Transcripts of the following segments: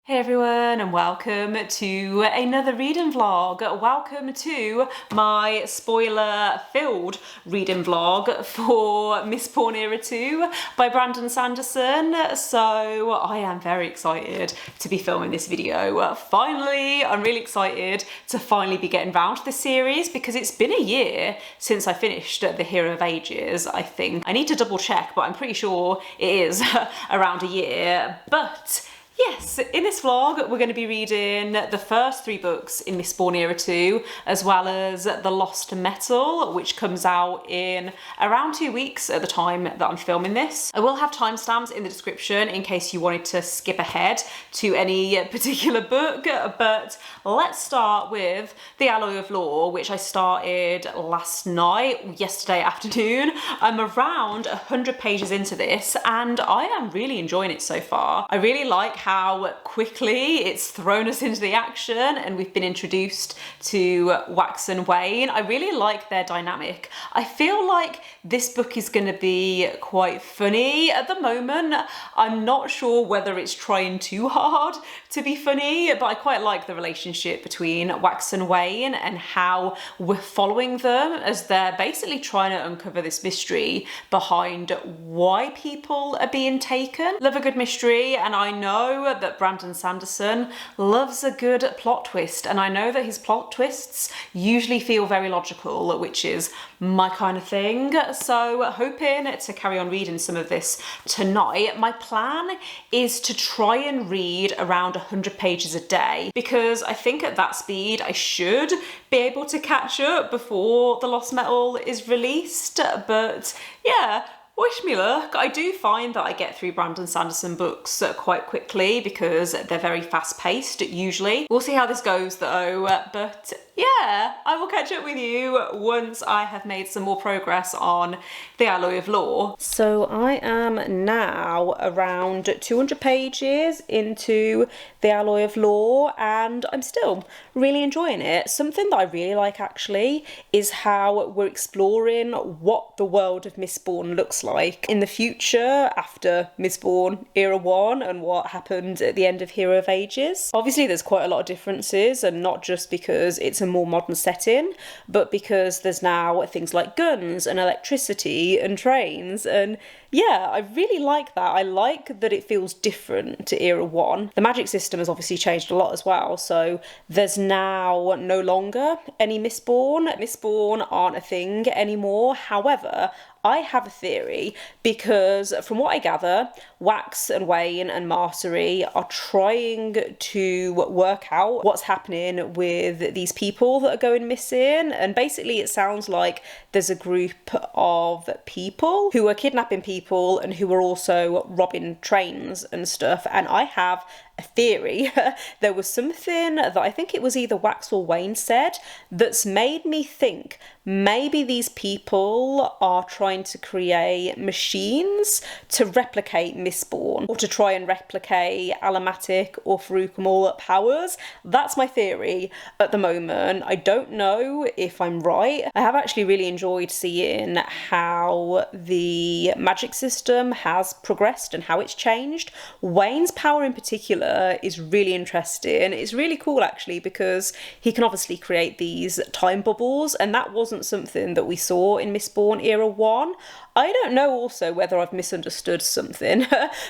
Hey everyone, and welcome to another reading vlog. Welcome to my spoiler-filled reading vlog for Mistborn Era 2 by Brandon Sanderson. So I am very excited to be filming this video. Finally, I'm really excited to finally be getting round to this series because it's been a year since I finished The Hero of Ages, I think. I need to double check, but I'm pretty sure it is around a year. But yes, in this vlog, we're going to be reading the first 3 books in Mistborn Era 2, as well as The Lost Metal, which comes out in around 2 weeks at the time that I'm filming this. I will have timestamps in the description in case you wanted to skip ahead to any particular book, but let's start with The Alloy of Law, which I started last night, yesterday afternoon. I'm around 100 pages into this, and I am really enjoying it so far. I really like how quickly it's thrown us into the action and we've been introduced to Wax and Wayne. I really like their dynamic. I feel like this book is going to be quite funny at the moment. I'm not sure whether it's trying too hard to be funny, but I quite like the relationship between Wax and Wayne and how we're following them as they're basically trying to uncover this mystery behind why people are being taken. Love a good mystery, and I know that Brandon Sanderson loves a good plot twist, and I know that his plot twists usually feel very logical, which is my kind of thing. So hoping to carry on reading some of this tonight. My plan is to try and read around 100 pages a day, because I think at that speed I should be able to catch up before The Lost Metal is released. But yeah, wish me luck. I do find that I get through Brandon Sanderson books quite quickly because they're very fast-paced usually. We'll see how this goes though, but yeah, I will catch up with you once I have made some more progress on The Alloy of Law. So I am now around 200 pages into The Alloy of Law, and I'm still really enjoying it. Something that I really like actually is how we're exploring what the world of Mistborn looks like in the future after Mistborn Era 1 and what happened at the end of Hero of Ages. Obviously there's quite a lot of differences, and not just because it's a more modern setting, but because there's now things like guns and electricity and trains, and yeah, I really like that. I like that it feels different to Era 1. The magic system has obviously changed a lot as well, so there's now no longer any Mistborn. Mistborn aren't a thing anymore. However, I have a theory, because from what I gather, Wax and Wayne and Marjorie are trying to work out what's happening with these people that are going missing, and basically it sounds like there's a group of people who are kidnapping people and who are also robbing trains and stuff, and I have a theory. There was something that I think it was either Wax or Wayne said that's made me think maybe these people are trying to create machines to replicate Mistborn, or to try and replicate Alamatic or Farouk powers. That's my theory at the moment. I don't know if I'm right. I have actually really enjoyed seeing how the magic system has progressed and how it's changed. Wayne's power in particular is really interesting. It's really cool actually, because he can obviously create these time bubbles, and that wasn't something that we saw in Mistborn Era 1. I don't know also whether I've misunderstood something,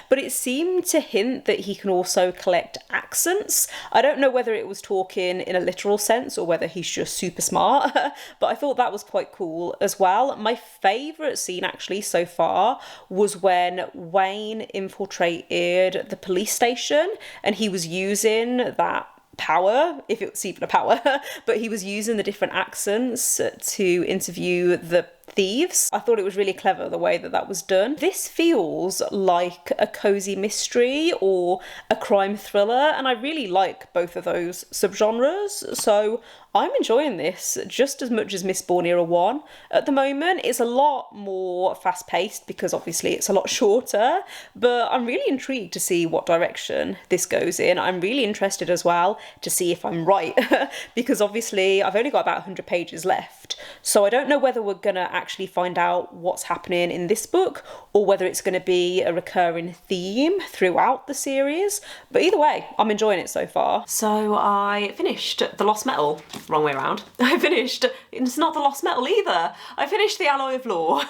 but it seemed to hint that he can also collect accents. I don't know whether it was talking in a literal sense or whether he's just super smart, but I thought that was quite cool as well. My favourite scene actually so far was when Wayne infiltrated the police station and he was using that power, if it's even a power, but he was using the different accents to interview the thieves. I thought it was really clever the way that that was done. This feels like a cozy mystery or a crime thriller, and I really like both of those subgenres, so I'm enjoying this just as much as Mistborn Era 1 at the moment. It's a lot more fast-paced because obviously it's a lot shorter, but I'm really intrigued to see what direction this goes in. I'm really interested as well to see if I'm right because obviously I've only got about 100 pages left, so I don't know whether we're gonna actually find out what's happening in this book or whether it's going to be a recurring theme throughout the series. But either way, I'm enjoying it so far. So I finished The Lost Metal. Wrong way around. It's not The Lost Metal either. I finished The Alloy of Law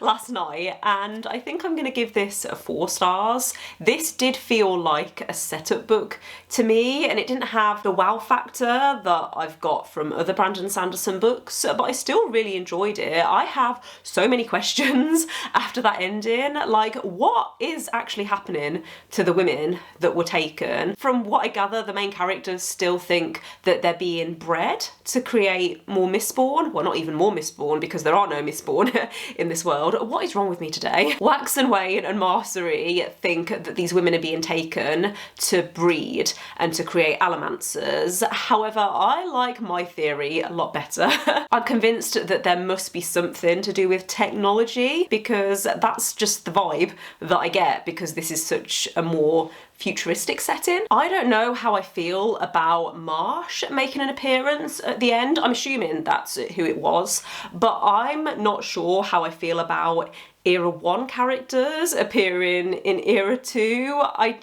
last night, and I think I'm going to give this 4 stars. This did feel like a setup book to me, and it didn't have the wow factor that I've got from other Brandon Sanderson books, but I still really enjoyed it. I have so many questions after that ending, like what is actually happening to the women that were taken? From what I gather, the main characters still think that they're being bred to create more Mistborn. Well, not even more Mistborn, because there are no Mistborn in this world. What is wrong with me today? Wax and Wayne and Marcery think that these women are being taken to breed and to create allomancers. However, I like my theory a lot better. I'm convinced that there must be something to do with technology, because that's just the vibe that I get, because this is such a more futuristic setting. I don't know how I feel about Marsh making an appearance at the end. I'm assuming that's who it was, but I'm not sure how I feel about Era 1 characters appearing in Era 2. I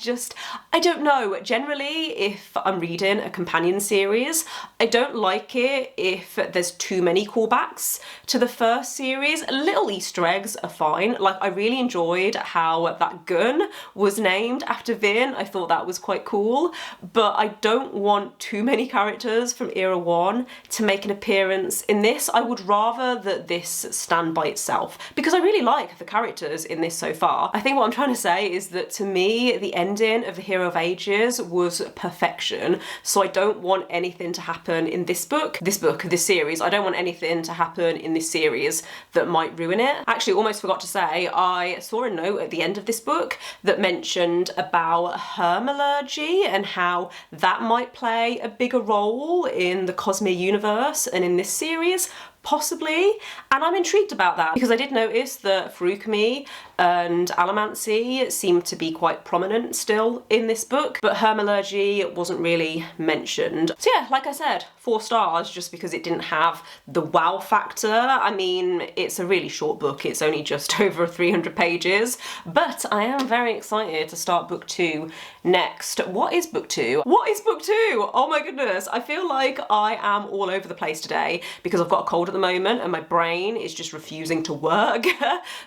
don't know. Generally, if I'm reading a companion series, I don't like it if there's too many callbacks to the first series. Little Easter eggs are fine. Like, I really enjoyed how that gun was named after Vin. I thought that was quite cool, but I don't want too many characters from Era 1 to make an appearance in this. I would rather that this stand by itself, because I really like the characters in this so far. I think what I'm trying to say is that to me, the ending of The Hero of Ages was perfection. So I don't want anything to happen in this series. I don't want anything to happen in this series that might ruin it. Actually, almost forgot to say, I saw a note at the end of this book that mentioned about hermalurgy and how that might play a bigger role in the Cosmere universe and in this series. Possibly, and I'm intrigued about that because I did notice that Furukami and allomancy seem to be quite prominent still in this book, but hermalurgy wasn't really mentioned. So yeah, like I said, 4 stars just because it didn't have the wow factor. I mean, it's a really short book, it's only just over 300 pages, but I am very excited to start book 2 next. What is book 2? What is book 2? Oh my goodness, I feel like I am all over the place today because I've got a cold at the moment and my brain is just refusing to work.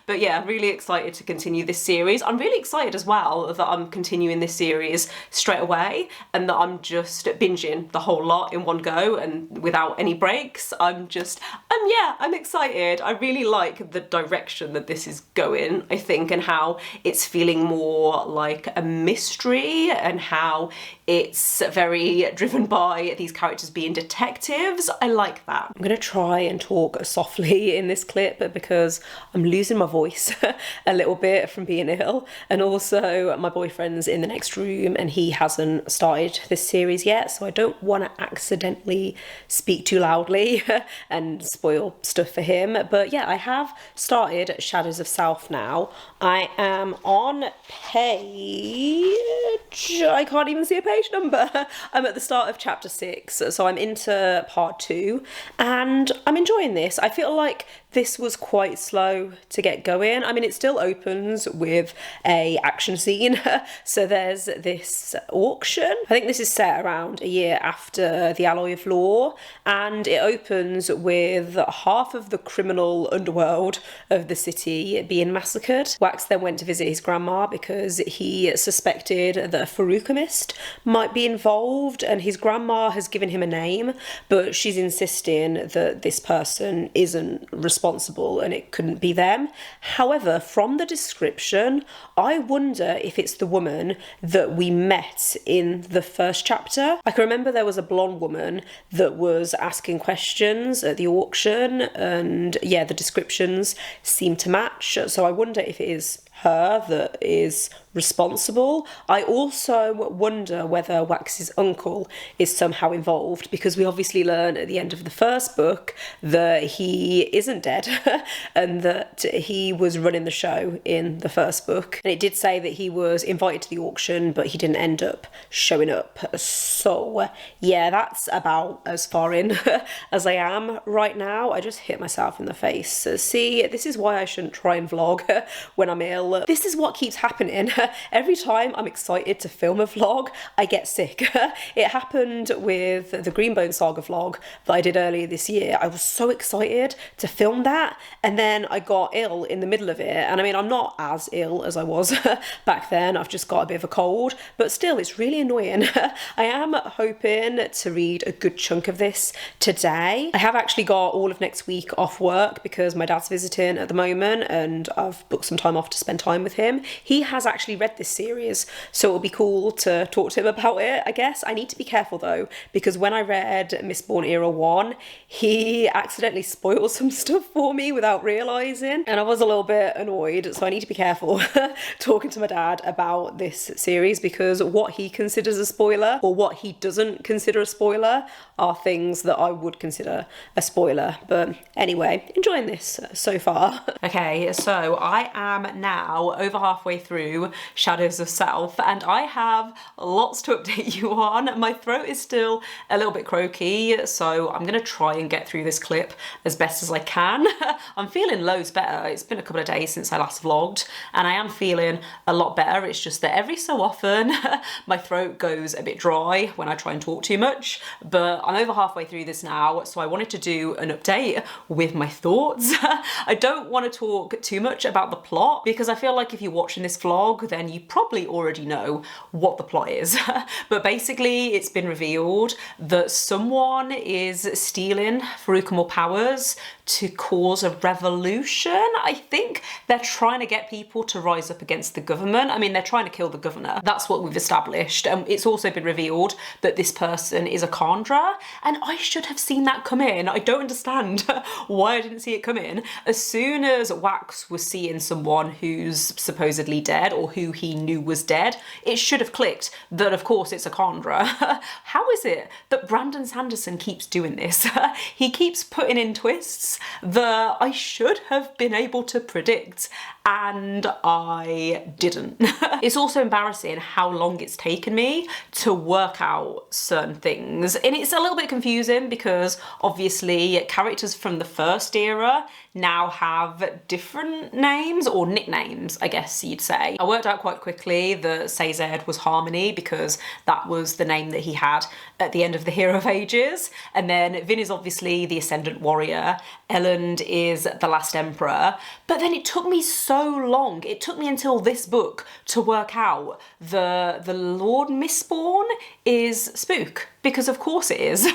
But yeah, I'm really excited to continue this series. I'm really excited as well that I'm continuing this series straight away and that I'm just binging the whole lot in one go and without any breaks. I'm excited. I really like the direction that this is going, I think, and how it's feeling more like a mystery and how it's very driven by these characters being detectives. I like that. I'm gonna try and talk softly in this clip because I'm losing my voice a little bit from being ill, and also my boyfriend's in the next room and he hasn't started this series yet, so I don't want to accidentally speak too loudly and spoil stuff for him. But yeah, I have started Shadows of South now. I am on page... I can't even see a page number. I'm at the start of chapter 6, so I'm into part 2 and I'm enjoying this. I feel like this was quite slow to get going. I mean, it still opens with a action scene. So there's this auction. I think this is set around a year after the Alloy of Law, and it opens with half of the criminal underworld of the city being massacred. Wax then went to visit his grandma because he suspected that a Furukamist might be involved, and his grandma has given him a name, but she's insisting that this person isn't responsible and it couldn't be them. However, from the description, I wonder if it's the woman that we met in the first chapter. I can remember there was a blonde woman that was asking questions at the auction, and yeah, the descriptions seem to match. So I wonder if it is her that is responsible. I also wonder whether Wax's uncle is somehow involved, because we obviously learn at the end of the first book that he isn't dead and that he was running the show in the first book. And it did say that he was invited to the auction, but he didn't end up showing up. So yeah, that's about as far in as I am right now. I just hit myself in the face. See, this is why I shouldn't try and vlog when I'm ill. This is what keeps happening. Every time I'm excited to film a vlog, I get sick. It happened with the Greenbone Saga vlog that I did earlier this year. I was so excited to film that, and then I got ill in the middle of it. And I mean, I'm not as ill as I was back then. I've just got a bit of a cold, but still, it's really annoying. I am hoping to read a good chunk of this today. I have actually got all of next week off work because my dad's visiting at the moment, and I've booked some time off to spend time with him. He has actually read this series, so it'll be cool to talk to him about it, I guess. I need to be careful though, because when I read Mistborn Era 1, he accidentally spoiled some stuff for me without realising, and I was a little bit annoyed, so I need to be careful talking to my dad about this series, because what he considers a spoiler, or what he doesn't consider a spoiler, are things that I would consider a spoiler. But anyway, enjoying this so far. Okay, so I am now over halfway through Shadows of Self, and I have lots to update you on. My throat is still a little bit croaky, so I'm gonna try and get through this clip as best as I can. I'm feeling loads better. It's been a couple of days since I last vlogged, and I am feeling a lot better. It's just that every so often my throat goes a bit dry when I try and talk too much, but I'm over halfway through this now, so I wanted to do an update with my thoughts. I don't want to talk too much about the plot, because I feel like if you're watching this vlog, then you probably already know what the plot is. But basically, it's been revealed that someone is stealing Farukamul powers to cause a revolution. I think they're trying to get people to rise up against the government. I mean, they're trying to kill the governor. That's what we've established. It's also been revealed that this person is a Khandra, and I should have seen that come in. I don't understand why I didn't see it come in. As soon as Wax was seeing someone who's supposedly dead, or who he knew was dead, it should have clicked that of course it's a Khandra. How is it that Brandon Sanderson keeps doing this? He keeps putting in twists that I should have been able to predict, and I didn't. It's also embarrassing how long it's taken me to work out certain things, and it's a little bit confusing because obviously characters from the first era now have different names, or nicknames, I guess you'd say. I worked out quite quickly that Sazed was Harmony because that was the name that he had at the end of the Hero of Ages, and then Vin is obviously the Ascendant Warrior, Elend is the Last Emperor, but then it took me so long, it took me until this book to work out the Lord Mistborn is Spook, because of course it is.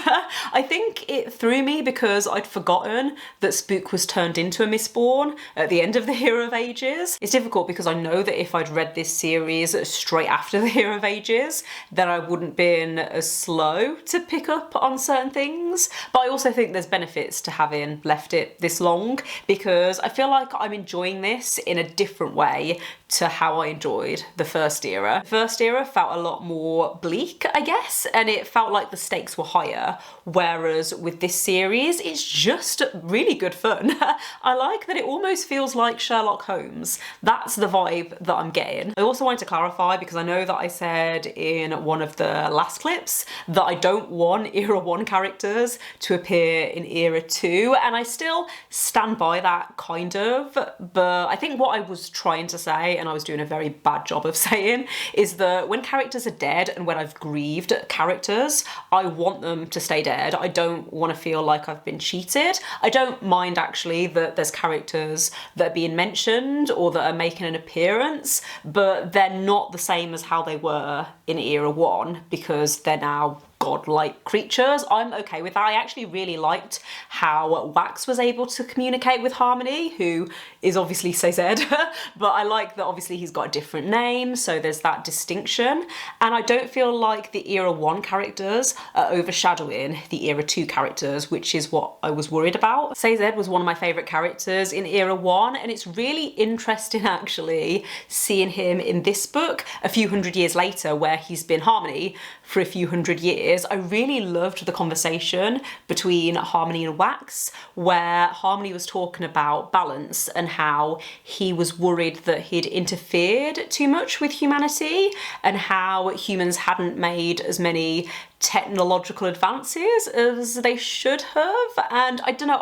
I think it threw me because I'd forgotten that Spook was turned into a Mistborn at the end of the Hero of Ages. It's difficult because I know that if I'd read this series straight after the Hero of Ages, then I wouldn't been as slow to pick up on certain things. But I also think there's benefits to having left it this long, because I feel like I'm enjoying this in a different way to how I enjoyed the first era. The first era felt a lot more bleak, I guess, and it felt like the stakes were higher, whereas with this series, it's just really good fun. I like that it almost feels like Sherlock Holmes. That's the vibe that I'm getting. I also wanted to clarify, because I know that I said in one of the last clips that I don't want Era 1 characters to appear in Era 2, and I still stand by that kind of, but I think what I was trying to say, and I was doing a very bad job of saying, is that when characters are dead and when I've grieved characters, I want them to stay dead. I don't want to feel like I've been cheated. I don't mind actually that there's characters that are being mentioned or that are making an appearance, but they're not the same as how they were in Era 1 because they're now godlike creatures. I'm okay with that. I actually really liked how Wax was able to communicate with Harmony, who is obviously CZ, but I like that obviously he's got a different name, so there's that distinction. And I don't feel like the Era 1 characters are overshadowing the Era 2 characters, which is what I was worried about. CZ was one of my favourite characters in Era 1, and it's really interesting actually seeing him in this book a few hundred years later, where he's been Harmony for a few hundred years. I really loved the conversation between Harmony and Wax, where Harmony was talking about balance and how he was worried that he'd interfered too much with humanity and how humans hadn't made as many technological advances as they should have. And I don't know,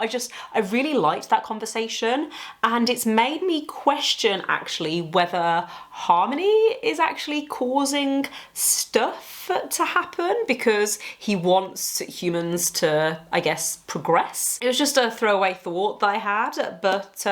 I really liked that conversation, and it's made me question actually whether Harmony is actually causing stuff to happen because he wants humans to, I guess, progress. It was just a throwaway thought that I had, but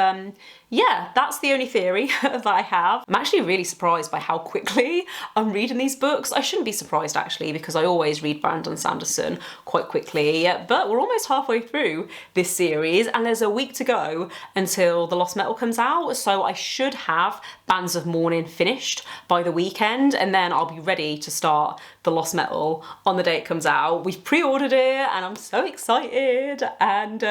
yeah, that's the only theory that I have. I'm actually really surprised by how quickly I'm reading these books. I shouldn't be surprised actually, because I always read Brandon Sanderson quite quickly, but we're almost halfway through this series and there's a week to go until The Lost Metal comes out, so I should have Bands of Mourning finished by the weekend, and then I'll be ready to start The Lost Metal on the day it comes out. We've pre-ordered it and I'm so excited, and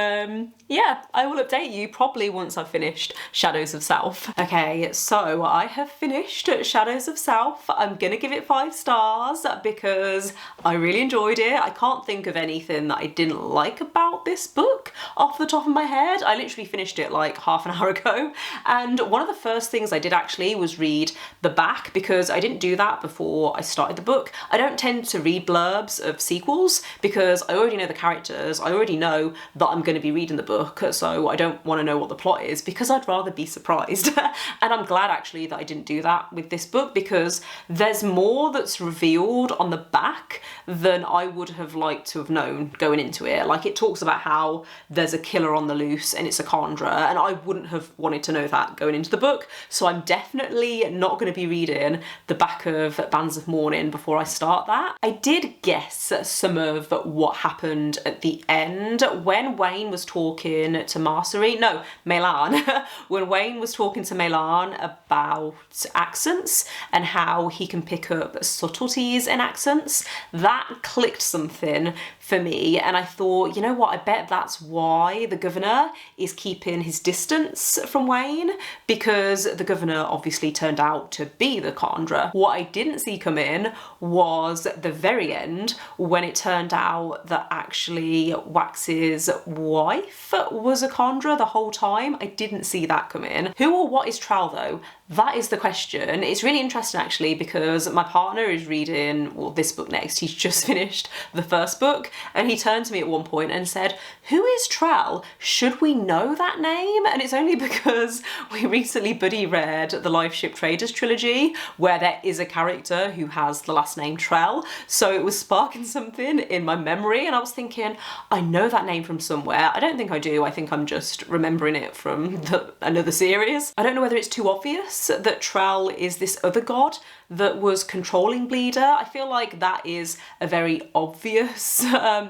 yeah, I will update you probably once I've finished Shadows of Self. Okay, so I have finished Shadows of Self. I'm gonna give it 5 stars because I really enjoyed it. I can't think of anything that I didn't like about this book off the top of my head. I literally finished it like half an hour ago, and one of the first things I did actually was read the back, because I didn't do that before I started the book. I don't tend to read blurbs of sequels because I already know the characters, I already know that I'm going to be reading the book, so I don't want to know what the plot is because I'd rather be surprised. And I'm glad actually that I didn't do that with this book, because there's more that's revealed on the back than I would have liked to have known going into it. Like, it talks about how there's a killer on the loose and it's a Chandra, and I wouldn't have wanted to know that going into the book, so I'm definitely not going to be reading the back of Bands of Mourning before I start that. I did guess some of what happened at the end when Wayne was talking to Marcery, no, Melan, when Wayne was talking to Melan about accents and how he can pick up subtleties in accents. That clicked something for me, and I thought, you know what, I bet that's why the governor is keeping his distance from Wayne, because the governor obviously turned out to be the Chandra. What I didn't see come in was the very end, when it turned out that actually Wax's wife was a Chandra the whole time. I didn't see that come in. Who or what is Trell though? That is the question. It's really interesting actually, because my partner is reading, well, this book next. He's just finished the first book, and he turned to me at one point and said, "Who is Trell? Should we know that name?" And it's only because we recently buddy read the Life Ship Traders trilogy, where there is a character who has the last name Trell. So it was sparking something in my memory, and I was thinking, I know that name from somewhere. I don't think I do. I think I'm just remembering it from another series. I don't know whether it's too obvious that Trell is this other god that was controlling Bleeder. I feel like that is a very obvious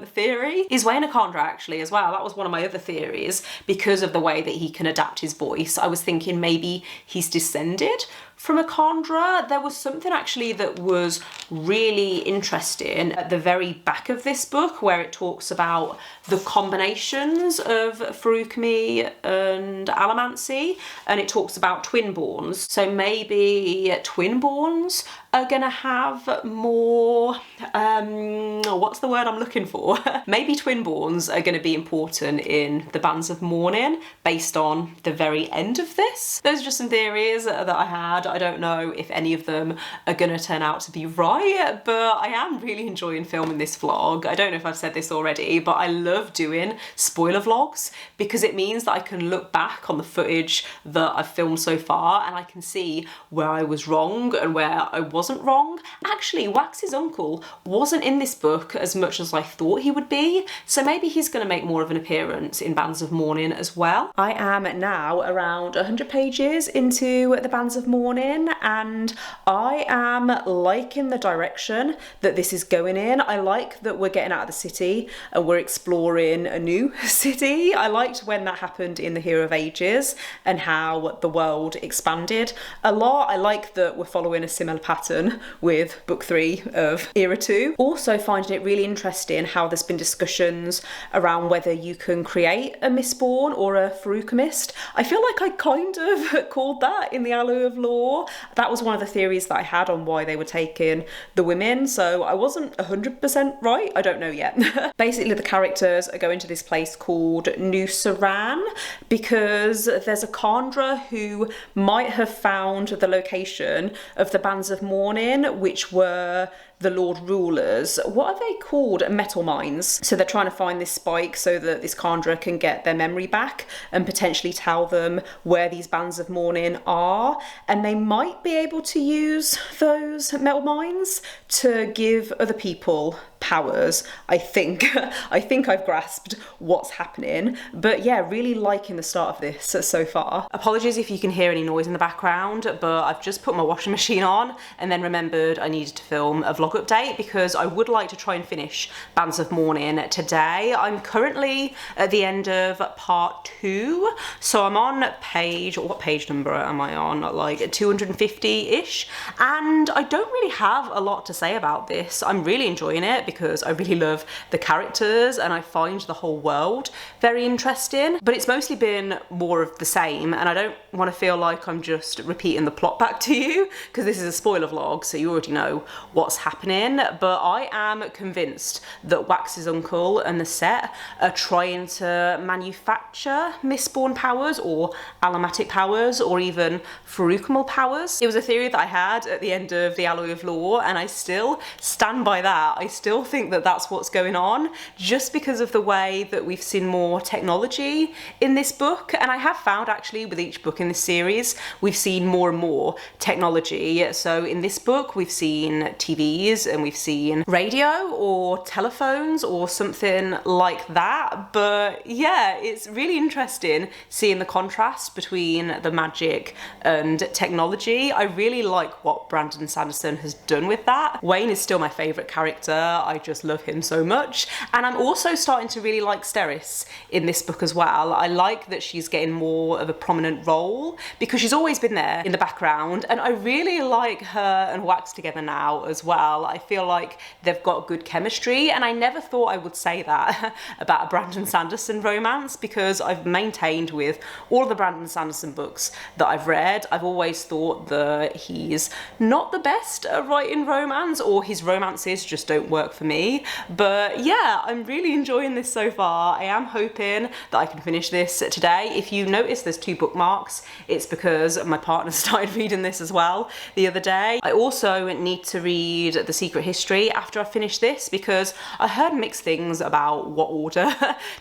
theory. Is Wayne a Chandra actually as well? That was one of my other theories, because of the way that he can adapt his voice. I was thinking maybe he's descended from a Chandra. There was something actually that was really interesting at the very back of this book, where it talks about the combinations of Feruchemy and Allomancy, and it talks about twinborns. So maybe twinborns are gonna have more, what's the word I'm looking for? Maybe twinborns are gonna be important in the Bands of Mourning based on the very end of this. Those are just some theories that I had. I don't know if any of them are gonna turn out to be right, but I am really enjoying filming this vlog. I don't know if I've said this already, but I love doing spoiler vlogs because it means that I can look back on the footage that I've filmed so far and I can see where I was wrong and where I wasn't wrong. Actually, Wax's uncle wasn't in this book as much as I thought he would be, so maybe he's going to make more of an appearance in Bands of Mourning as well. I am now around 100 pages into the Bands of Mourning, Mourning, and I am liking the direction that this is going in. I like that we're getting out of the city and we're exploring a new city. I liked when that happened in the Hero of Ages and how the world expanded a lot. I like that we're following a similar pattern with book 3 of Era 2. Also finding it really interesting how there's been discussions around whether you can create a Mistborn or a Feruchemist. I feel like I kind of called that in the Alloy of Law. That was one of the theories that I had on why they were taking the women, so I wasn't 100% right. I don't know yet. Basically, the characters are going to this place called New Saran because there's a Chandra who might have found the location of the Bands of Mourning, which were the Lord Rulers. What are they called? Metal mines. So they're trying to find this spike so that this Chandra can get their memory back and potentially tell them where these Bands of Mourning are. And they might be able to use those metal mines to give other people powers. I think I've grasped what's happening, but yeah, really liking the start of this so far. Apologies if you can hear any noise in the background, but I've just put my washing machine on and then remembered I needed to film a vlog update because I would like to try and finish Bands of Mourning today. I'm currently at the end of part 2, so I'm on page, what page number am I on? Like 250-ish, and I don't really have a lot to say about this. I'm really enjoying it because I really love the characters and I find the whole world very interesting, but it's mostly been more of the same, and I don't want to feel like I'm just repeating the plot back to you because this is a spoiler vlog, so you already know what's happening. But I am convinced that Wax's uncle and the set are trying to manufacture Mistborn powers or allomatic powers or even Feruchemal powers. It was a theory that I had at the end of the Alloy of Law, and I still stand by that. I still think that that's what's going on, just because of the way that we've seen more technology in this book. And I have found actually with each book in this series, we've seen more and more technology. So in this book, we've seen TVs and we've seen radio or telephones or something like that. But yeah, it's really interesting seeing the contrast between the magic and technology. I really like what Brandon Sanderson has done with that. Wayne is still my favourite character. I just love him so much. And I'm also starting to really like Steris in this book as well. I like that she's getting more of a prominent role because she's always been there in the background, and I really like her and Wax together now as well. I feel like they've got good chemistry, and I never thought I would say that about a Brandon Sanderson romance because I've maintained with all of the Brandon Sanderson books that I've read, I've always thought that he's not the best at writing romance, or his romances just don't work for me. But yeah, I'm really enjoying this so far. I am hoping that I can finish this today. If you notice there's 2 bookmarks, it's because my partner started reading this as well the other day. I also need to read The Secret History after I finish this because I heard mixed things about what order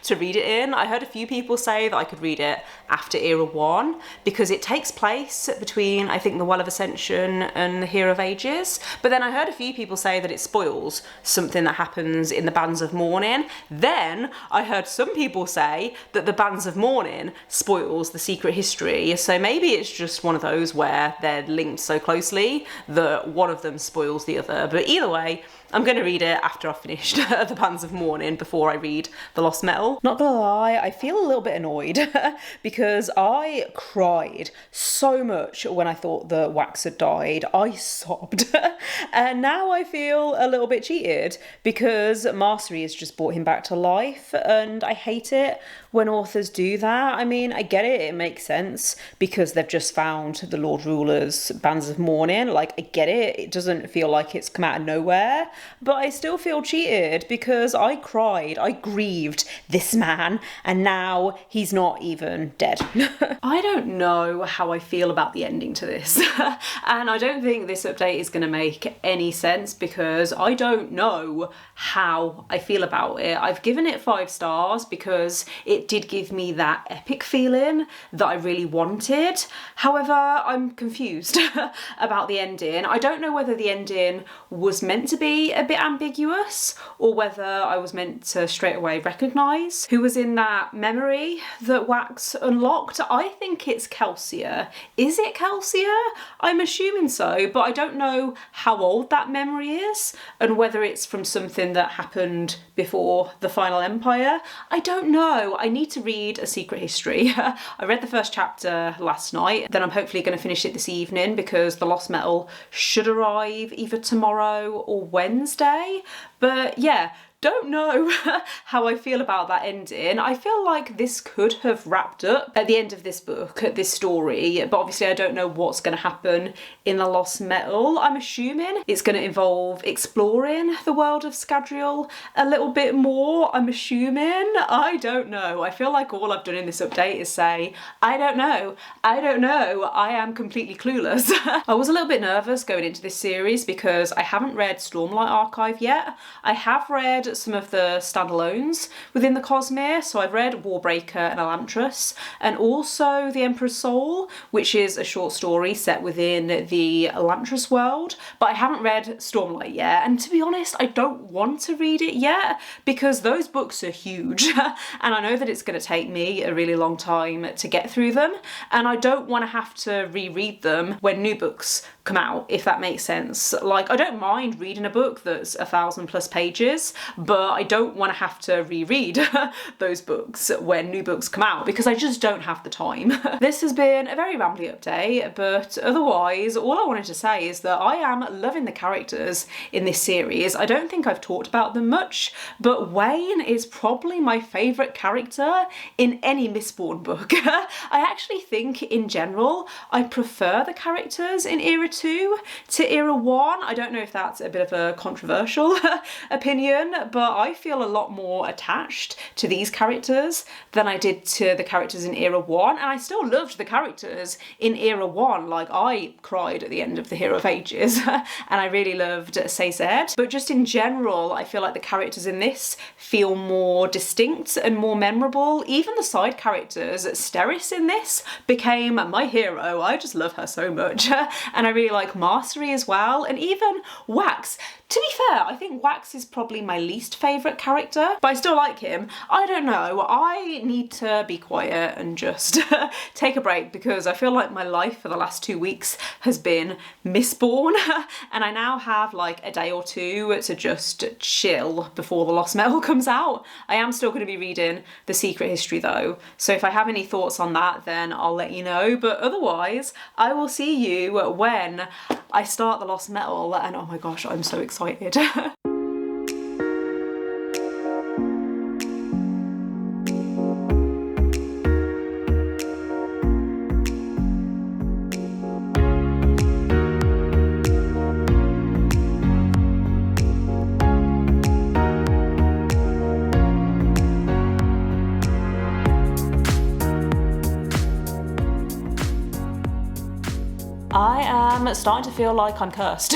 to read it in. I heard a few people say that I could read it after Era 1 because it takes place between, I think, the Well of Ascension and the Hero of Ages, but then I heard a few people say that it spoils something that happens in the Bands of Mourning. Then I heard some people say that the Bands of Mourning spoils The Secret History, so maybe it's just one of those where they're linked so closely that one of them spoils the other. But either way, I'm going to read it after I've finished the Bands of Mourning before I read The Lost Metal. Not gonna lie, I feel a little bit annoyed because I cried so much when I thought that Wax had died. I sobbed. And now I feel a little bit cheated because Mastery has just brought him back to life, and I hate it when authors do that. I mean, I get it makes sense because they've just found the Lord Ruler's Bands of Mourning. Like, I get it doesn't feel like it's come out of nowhere, but I still feel cheated because I cried, I grieved this man, and now he's not even dead. I don't know how I feel about the ending to this, and I don't think this update is going to make any sense because I don't know know how I feel about it. I've given it 5 stars because it did give me that epic feeling that I really wanted. However, I'm confused about the ending. I don't know whether the ending was meant to be a bit ambiguous or whether I was meant to straight away recognise who was in that memory that Wax unlocked. I think it's Kelsier. Is it Kelsier? I'm assuming so, but I don't know how old that memory is and whether it's from something that happened before the Final Empire. I don't know. I need to read A Secret History. I read the first chapter last night, then I'm hopefully going to finish it this evening because the Lost Metal should arrive either tomorrow or Wednesday. But yeah, don't know how I feel about that ending. I feel like this could have wrapped up at the end of this book, this story, but obviously I don't know what's going to happen in the Lost Metal. I'm assuming it's going to involve exploring the world of Scadrial a little bit more. I'm assuming. I don't know. I feel like all I've done in this update is say, I don't know. I don't know. I am completely clueless. I was a little bit nervous going into this series because I haven't read Stormlight Archive yet. I have read some of the standalones within the Cosmere, so I've read Warbreaker and Elantris, and also The Emperor's Soul, which is a short story set within the Elantris world, but I haven't read Stormlight yet, and to be honest, I don't want to read it yet because those books are huge and I know that it's going to take me a really long time to get through them, and I don't want to have to reread them when new books come out, if that makes sense. Like, I don't mind reading a book that's 1,000+ pages, but I don't want to have to reread those books when new books come out because I just don't have the time. This has been a very rambly update, but otherwise all I wanted to say is that I am loving the characters in this series. I don't think I've talked about them much, but Wayne is probably my favourite character in any Mistborn book. I actually think in general I prefer the characters in Era 2 to Era 1. I don't know if that's a bit of a controversial opinion, but I feel a lot more attached to these characters than I did to the characters in Era 1, and I still loved the characters in Era 1. Like, I cried at the end of The Hero of Ages and I really loved Sazed, but just in general I feel like the characters in this feel more distinct and more memorable. Even the side characters, Steris in this became my hero. I just love her so much and I really like Marcery as well, and even Wax. To be fair, I think Wax is probably my least favourite character, but I still like him. I don't know, I need to be quiet and just take a break because I feel like my life for the last 2 weeks has been Mistborn and I now have like a day or two to just chill before the Lost Metal comes out. I am still going to be reading The Secret History though, so if I have any thoughts on that then I'll let you know, but otherwise I will see you when I start the Lost Metal, and oh my gosh, I'm so excited. I am starting to feel like I'm cursed,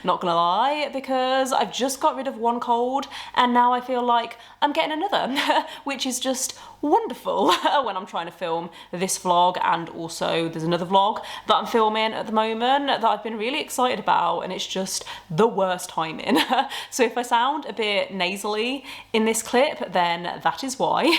not gonna lie, because I've just got rid of one cold and now I feel like I'm getting another, which is just wonderful when I'm trying to film this vlog, and also there's another vlog that I'm filming at the moment that I've been really excited about, and it's just the worst timing. So if I sound a bit nasally in this clip, then that is why.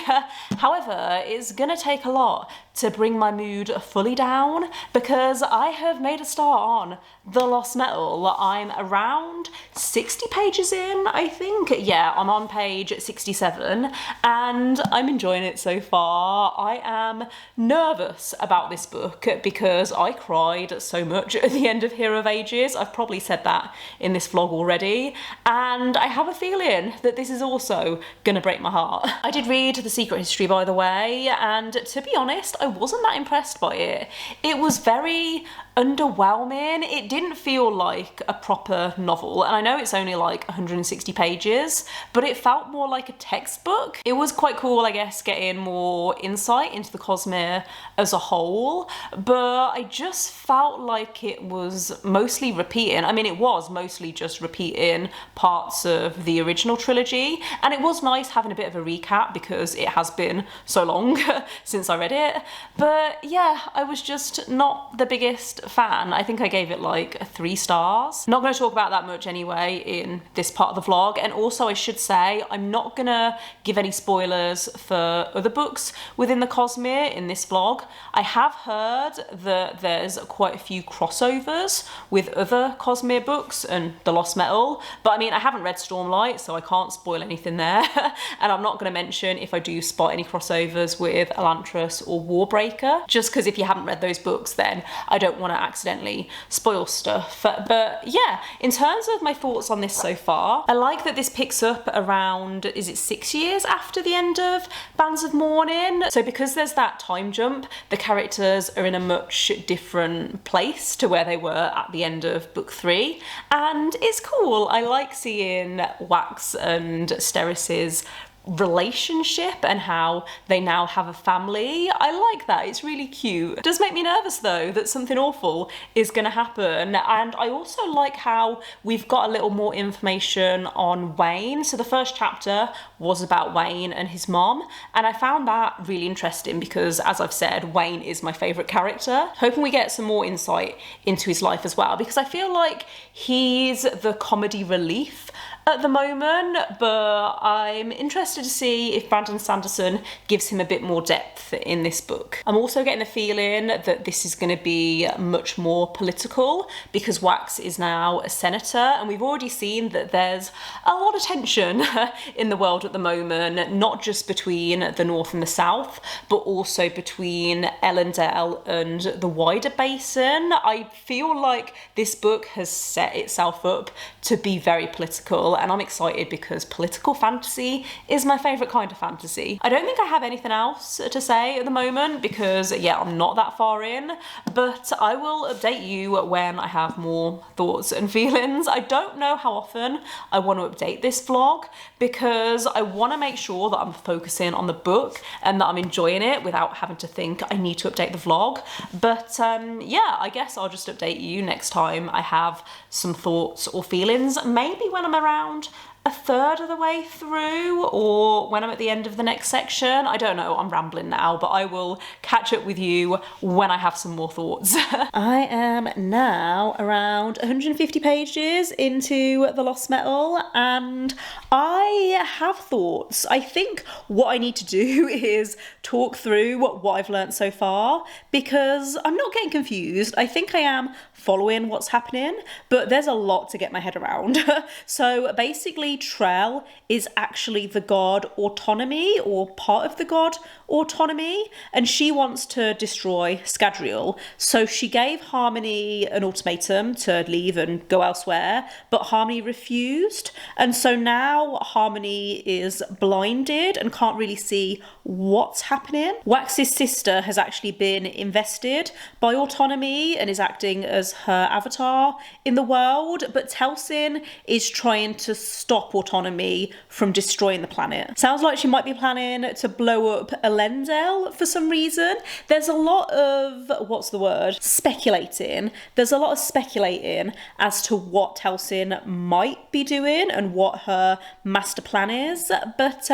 However, it's gonna take a lot to bring my mood fully down because I have made a start on The Lost Metal. I'm around 60 pages in, I think. Yeah, I'm on page 67 and I'm enjoying it so far. I am nervous about this book because I cried so much at the end of Hero of Ages. I've probably said that in this vlog already, and I have a feeling that this is also gonna break my heart. I did read The Secret History, by the way, and to be honest, I wasn't that impressed by it. It was very underwhelming. It didn't feel like a proper novel, and I know it's only like 160 pages, but it felt more like a textbook. It was quite cool, I guess, getting more insight into the Cosmere as a whole, but I just felt like it was mostly repeating. I mean, it was mostly just repeating parts of the original trilogy, and it was nice having a bit of a recap because it has been so long since I read it. But yeah, I was just not the biggest fan. I think I gave it like 3 stars. Not going to talk about that much anyway in this part of the vlog, and also I should say I'm not gonna give any spoilers for other books within the Cosmere in this vlog. I have heard that there's quite a few crossovers with other Cosmere books and The Lost Metal, but I mean, I haven't read Stormlight, so I can't spoil anything there. And I'm not going to mention if I do spot any crossovers with Elantris or Warbreaker, just because if you haven't read those books, then I don't want to accidentally spoil stuff. But yeah, in terms of my thoughts on this so far, I like that this picks up around, is it 6 years after the end of Bands of Mourning? So because there's that time jump, the characters are in a much different place to where they were at the end of book 3, and it's cool. I like seeing Wax and Steris's relationship and how they now have a family. I like that. It's really cute. It does make me nervous though that something awful is going to happen, and I also like how we've got a little more information on Wayne. So the first chapter was about Wayne and his mom, and I found that really interesting because, as I've said, Wayne is my favourite character. Hoping we get some more insight into his life as well, because I feel like he's the comedy relief at the moment, but I'm interested to see if Brandon Sanderson gives him a bit more depth in this book. I'm also getting the feeling that this is going to be much more political because Wax is now a senator, and we've already seen that there's a lot of tension in the world at the moment, not just between the North and the South, but also between Ellendale and the wider basin. I feel like this book has set itself up to be very political, and I'm excited because political fantasy is my favourite kind of fantasy. I don't think I have anything else to say at the moment because, yeah, I'm not that far in, but I will update you when I have more thoughts and feelings. I don't know how often I want to update this vlog because I want to make sure that I'm focusing on the book and that I'm enjoying it without having to think I need to update the vlog. But yeah, I guess I'll just update you next time I have some thoughts or feelings, maybe when I'm around a third of the way through or when I'm at the end of the next section. I don't know, I'm rambling now, but I will catch up with you when I have some more thoughts. I am now around 150 pages into The Lost Metal and I have thoughts. I think what I need to do is talk through what I've learnt so far because I'm not getting confused. I think I am following what's happening, but there's a lot to get my head around. So basically, Trell is actually the god Autonomy, or part of the god Autonomy, and she wants to destroy Scadrial. So she gave Harmony an ultimatum to leave and go elsewhere, but Harmony refused, and so now Harmony is blinded and can't really see what's happening. Wax's sister has actually been invested by Autonomy and is acting as her avatar in the world, but Telsin is trying to stop Autonomy from destroying the planet. Sounds like she might be planning to blow up Elendel for some reason. There's a lot of, what's the word? Speculating. There's a lot of speculating as to what Telsin might be doing and what her master plan is, but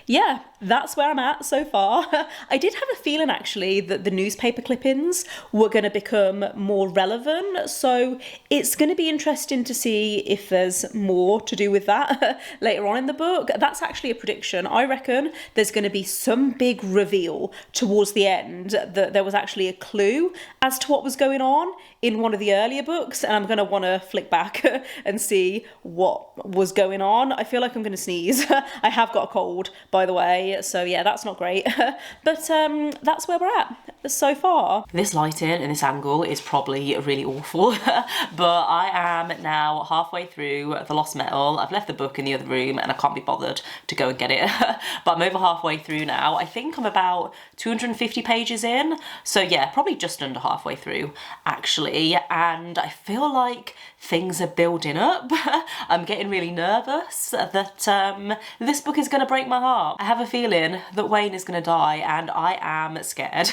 yeah, that's where I'm at so far. I did have a feeling actually that the newspaper clippings were going to become more relevant, so it's going to be interesting to see if there's more to do with that later on in the book. That's actually a prediction. I reckon there's going to be some big reveal towards the end that there was actually a clue as to what was going on in one of the earlier books, and I'm going to want to flick back and see what was going on. I feel like I'm going to sneeze. I have got a cold, by the way, so yeah, that's not great. But that's where we're at. so far. This lighting and this angle is probably really awful, but I am now halfway through The Lost Metal. I've left the book in the other room and I can't be bothered to go and get it, but I'm over halfway through now. I think I'm about 250 pages in, so yeah, probably just under halfway through actually, and I feel like things are building up. I'm getting really nervous that this book is going to break my heart. I have a feeling that Wayne is going to die and I am scared.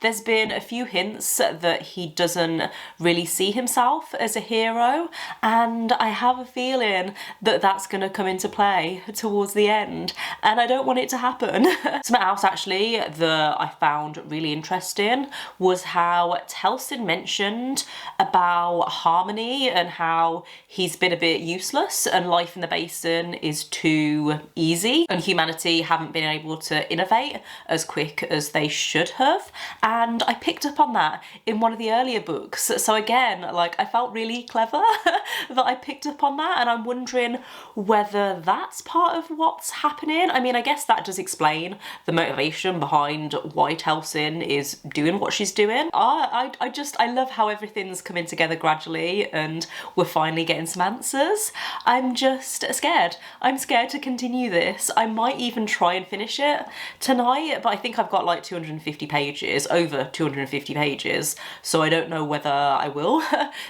There's been a few hints that he doesn't really see himself as a hero, and I have a feeling that that's going to come into play towards the end, and I don't want it to happen. Something else actually that I found really interesting was how Telson mentioned about Harmony and how he's been a bit useless and life in the basin is too easy and humanity haven't been able to innovate as quick as they should have, and I picked up on that in one of the earlier books. So again, like, I felt really clever that I picked up on that, and I'm wondering whether that's part of what's happening. I mean, I guess that does explain the motivation behind why Telson is doing what she's doing. I love how everything's coming together gradually and we're finally getting some answers. I'm just scared. I'm scared to continue this. I might even try and finish it tonight, but I think I've got like 250 pages, over 250 pages, so I don't know whether I will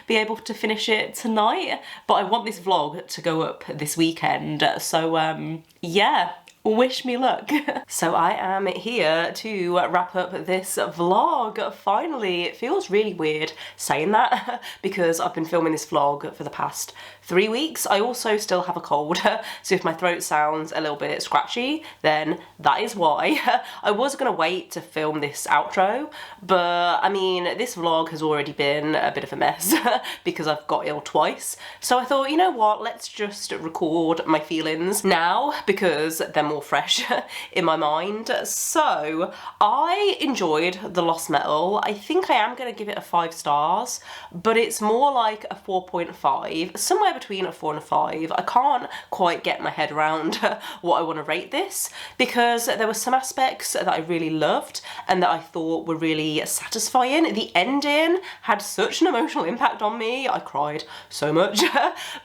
be able to finish it tonight, but I want this vlog to go up this weekend, so yeah. Wish me luck. So I am here to wrap up this vlog. Finally, it feels really weird saying that because I've been filming this vlog for the past 3 weeks. I also still have a cold, so if my throat sounds a little bit scratchy, then that is why. I was gonna wait to film this outro, but I mean, this vlog has already been a bit of a mess because I've got ill twice. So I thought, you know what, let's just record my feelings now because they're more fresh in my mind. So I enjoyed The Lost Metal. I think I am going to give it a 5 stars, but it's more like a 4.5, somewhere between a 4 and a 5. I can't quite get my head around what I want to rate this because there were some aspects that I really loved and that I thought were really satisfying. The ending had such an emotional impact on me. I cried so much.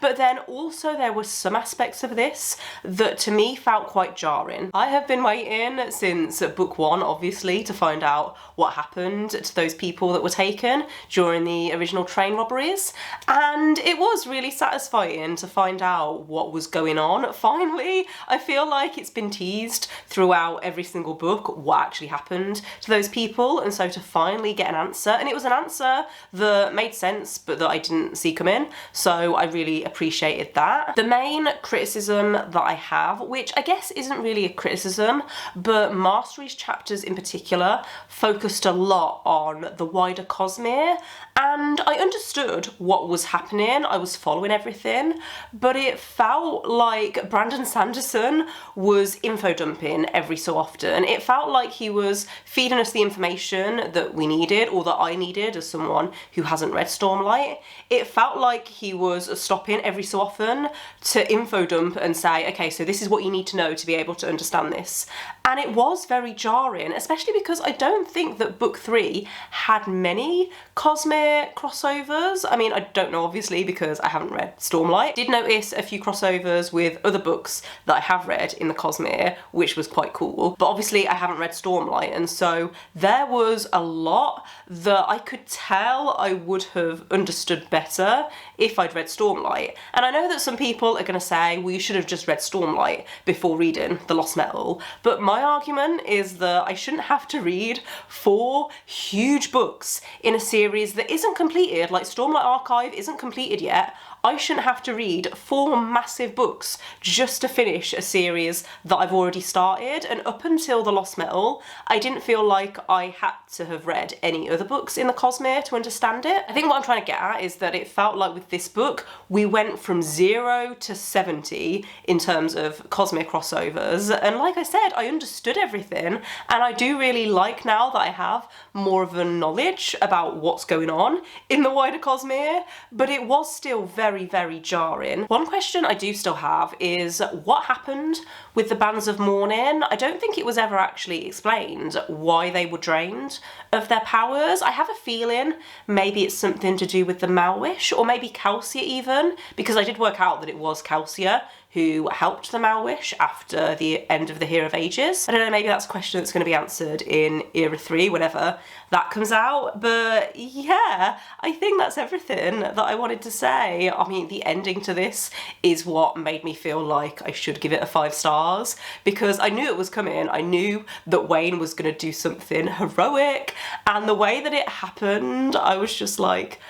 But then also there were some aspects of this that to me felt quite jarring. I have been waiting since book 1, obviously, to find out what happened to those people that were taken during the original train robberies, and it was really satisfying to find out what was going on. Finally, I feel like it's been teased throughout every single book what actually happened to those people, and so to finally get an answer, and it was an answer that made sense but that I didn't see coming, so I really appreciated that. The main criticism that I have, which I guess isn't really a criticism, but Mastery's chapters in particular focused a lot on the wider Cosmere, and I understood what was happening, I was following everything, but it felt like Brandon Sanderson was info dumping every so often. It felt like he was feeding us the information that we needed, or that I needed as someone who hasn't read Stormlight. It felt like he was stopping every so often to info dump and say, okay, so this is what you need to know to be able to understand this. And it was very jarring, especially because I don't think that book 3 had many Cosmere crossovers. I mean, I don't know obviously because I haven't read Stormlight. Did notice a few crossovers with other books that I have read in the Cosmere, which was quite cool, but obviously I haven't read Stormlight, and so there was a lot that I could tell I would have understood better if I'd read Stormlight. And I know that some people are going to say, well, you should have just read Stormlight before reading The Lost Metal, but my argument is that I shouldn't have to read 4 huge books in a series that isn't completed. Like, Stormlight Archive isn't completed yet. I shouldn't have to read 4 massive books just to finish a series that I've already started, and up until The Lost Metal, I didn't feel like I had to have read any other books in the Cosmere to understand it. I think what I'm trying to get at is that it felt like with this book, we went from 0 to 70 in terms of Cosmere crossovers, and like I said, I understood everything, and I do really like now that I have more of a knowledge about what's going on in the wider Cosmere, but it was still very very, very jarring. One question I do still have is what happened with the bands of Mourning? I don't think it was ever actually explained why they were drained of their powers. I have a feeling maybe it's something to do with the Malwish, or maybe Calcia even, because I did work out that it was Calcia who helped the Malwish after the end of the Here of Ages. I don't know, maybe that's a question that's going to be answered in Era 3 whenever that comes out, but yeah, I think that's everything that I wanted to say. I mean, the ending to this is what made me feel like I should give it a 5 stars, because I knew it was coming. I knew that Wayne was going to do something heroic, and the way that it happened, I was just like,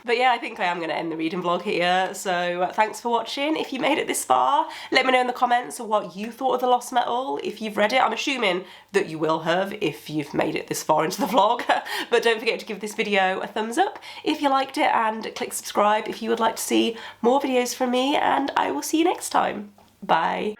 but yeah, I think I am going to end the reading vlog here, so thanks for watching. If you made it this far, let me know in the comments what you thought of The Lost Metal, if you've read it. I'm assuming that you will have if you've made it this far into the vlog, but don't forget to give this video a thumbs up if you liked it, and click subscribe if you would like to see more videos from me, and I will see you next time. Bye.